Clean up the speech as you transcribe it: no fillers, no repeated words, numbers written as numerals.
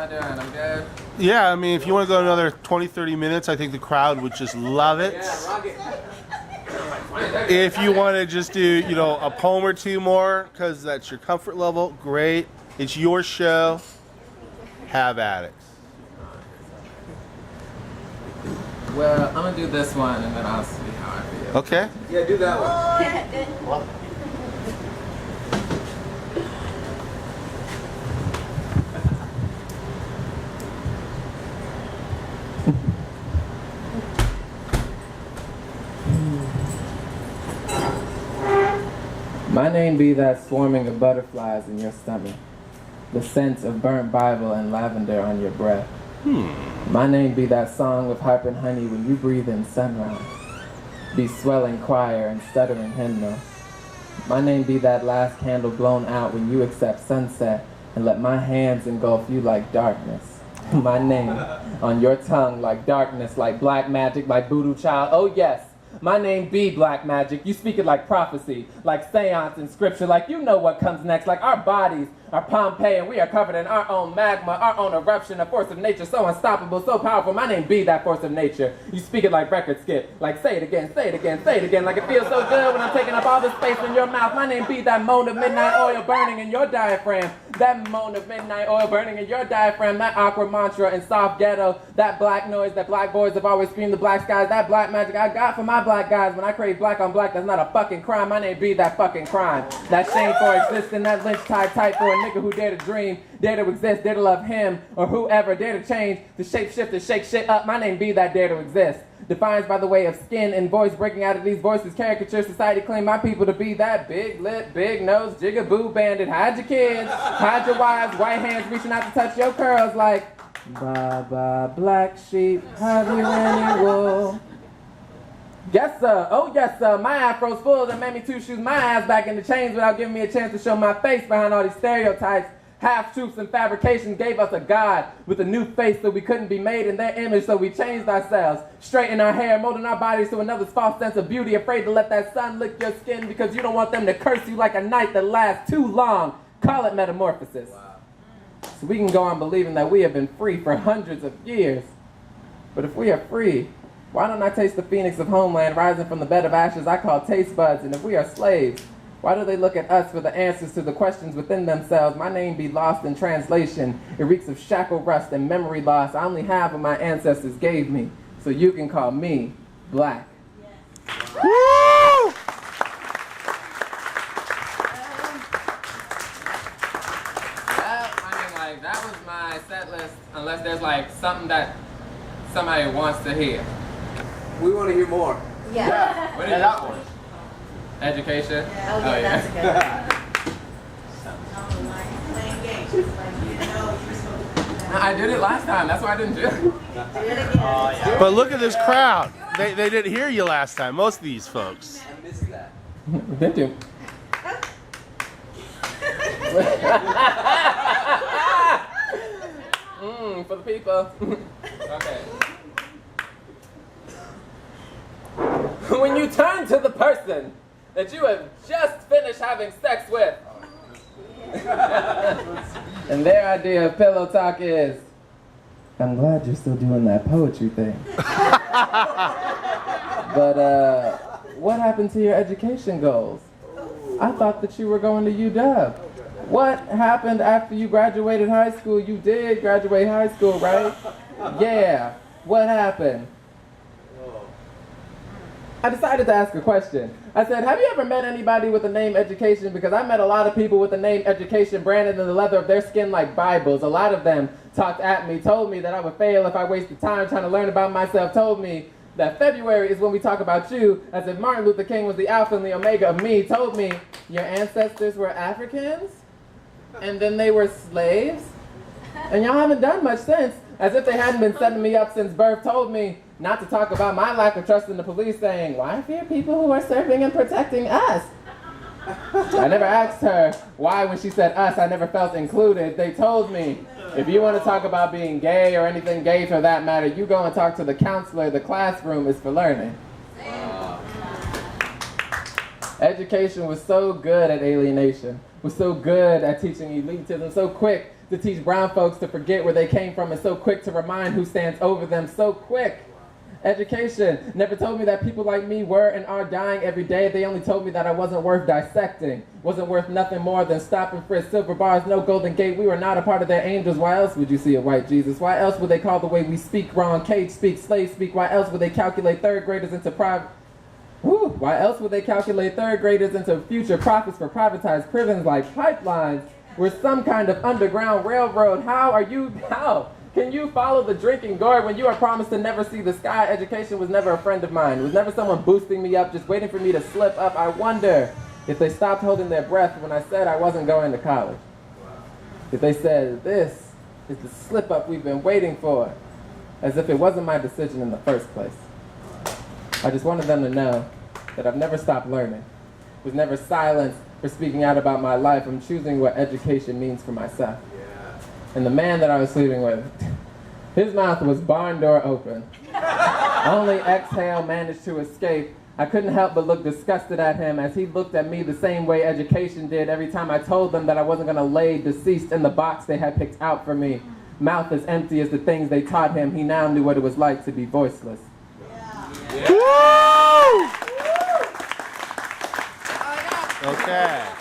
doing? I'm good. Yeah, I mean, if you want to go another 20, 30 minutes, I think the crowd would just love it. Yeah, rock it. If you want to just do, you know, a poem or two more, because that's your comfort level, great. It's your show. Have at it. Well, I'm gonna do this one and then I'll see how I feel. Okay. Yeah, do that one. My name be that swarming of butterflies in your stomach, the scent of burnt Bible and lavender on your breath. My name be that song of harp and honey when you breathe in sunrise, be swelling choir and stuttering hymnal. My name be that last candle blown out when you accept sunset and let my hands engulf you like darkness. My name on your tongue like darkness, like black magic, like voodoo child. Oh yes, my name be black magic. You speak it like prophecy, like seance in scripture, like you know what comes next, like our bodies are Pompeii and we are covered in our own magma, our own eruption, a force of nature so unstoppable, so powerful. My name be that force of nature. You speak it like record skip, like say it again, say it again, say it again, like it feels so good when I'm taking up all the space in your mouth. My name be that moan of midnight oil burning in your diaphragm, that moan of midnight oil burning in your diaphragm, that awkward mantra in soft ghetto, that black noise that black boys have always screamed, the black skies, that black magic I got for my black guys. When I crave black on black, that's not a fucking crime. My name be that fucking crime. That shame for existing, that lynch tied tight for a nigga who dare to dream, dare to exist, dare to love him or whoever, dare to change, to shape shift, to shake shit up. My name be that dare to exist. Defined by the way of skin and voice breaking out of these voices, caricature society claim my people to be that big lip, big nose, jigaboo bandit. Hide your kids, hide your wives, white hands reaching out to touch your curls like Baba black sheep, have you any wool? Yes, sir. Oh, yes, sir. My afro's full that made me two shoes my ass back in the chains without giving me a chance to show my face behind all these stereotypes. Half-truths and fabrications gave us a God with a new face so we couldn't be made in their image, so we changed ourselves. Straighten our hair, molding our bodies to another's false sense of beauty, afraid to let that sun lick your skin because you don't want them to curse you like a night that lasts too long. Call it metamorphosis. Wow. So we can go on believing that we have been free for hundreds of years. But if we are free, why don't I taste the phoenix of homeland rising from the bed of ashes I call taste buds? And if we are slaves, why do they look at us for the answers to the questions within themselves? My name be lost in translation. It reeks of shackle rust and memory loss. I only have what my ancestors gave me, so you can call me black. Yes. Woo! Well, I mean, like, that was my set list, unless there's, like, something that somebody wants to hear. We want to hear more. Yeah. What is that one? Education? Yeah. Oh, yeah, that's good. Playing games. Like, you know, you're supposed to do that. I did it last time. That's why I didn't do it. Do it again. Oh, yeah. But look at this crowd. They didn't hear you last time, most of these folks. I missed that. Thank you. For the people. Okay. When you turn to the person that you have just finished having sex with, and their idea of pillow talk is, I'm glad you're still doing that poetry thing. But what happened to your education goals? I thought that you were going to UW. What happened after you graduated high school? You did graduate high school, right? Yeah. What happened? I decided to ask a question. I said, have you ever met anybody with the name Education? Because I met a lot of people with the name Education branded in the leather of their skin like Bibles. A lot of them talked at me, told me that I would fail if I wasted time trying to learn about myself, told me that February is when we talk about you, as if Martin Luther King was the alpha and the omega of me, told me your ancestors were Africans, and then they were slaves, and y'all haven't done much since, as if they hadn't been setting me up since birth, told me not to talk about my lack of trust in the police, saying, why fear people who are serving and protecting us? I never asked her why when she said us, I never felt included. They told me, if you want to talk about being gay or anything gay for that matter, you go and talk to the counselor. The classroom is for learning. Education was so good at alienation, was so good at teaching elitism, so quick to teach brown folks to forget where they came from and so quick to remind who stands over them so quick. Education never told me that people like me were and are dying every day. They only told me that I wasn't worth dissecting, wasn't worth nothing more than stop and frisk, silver bars, no golden gate. We were not a part of their angels. Why else would you see a white Jesus? Why else would they call the way we speak wrong? Cage speak, slave speak. Why else would they calculate third graders into Why else would they calculate third graders into future profits for privatized prisons like pipelines? We're some kind of underground railroad. How can you follow the drinking gourd when you are promised to never see the sky? Education was never a friend of mine. It was never someone boosting me up, just waiting for me to slip up. I wonder if they stopped holding their breath when I said I wasn't going to college. If they said, this is the slip up we've been waiting for, as if it wasn't my decision in the first place. I just wanted them to know that I've never stopped learning, was never silenced for speaking out about my life. I'm choosing what education means for myself. And the man that I was sleeping with, his mouth was barn door open. Only exhale managed to escape. I couldn't help but look disgusted at him as he looked at me the same way education did every time I told them that I wasn't going to lay deceased in the box they had picked out for me. Mouth as empty as the things they taught him, he now knew what it was like to be voiceless. Woo! Okay.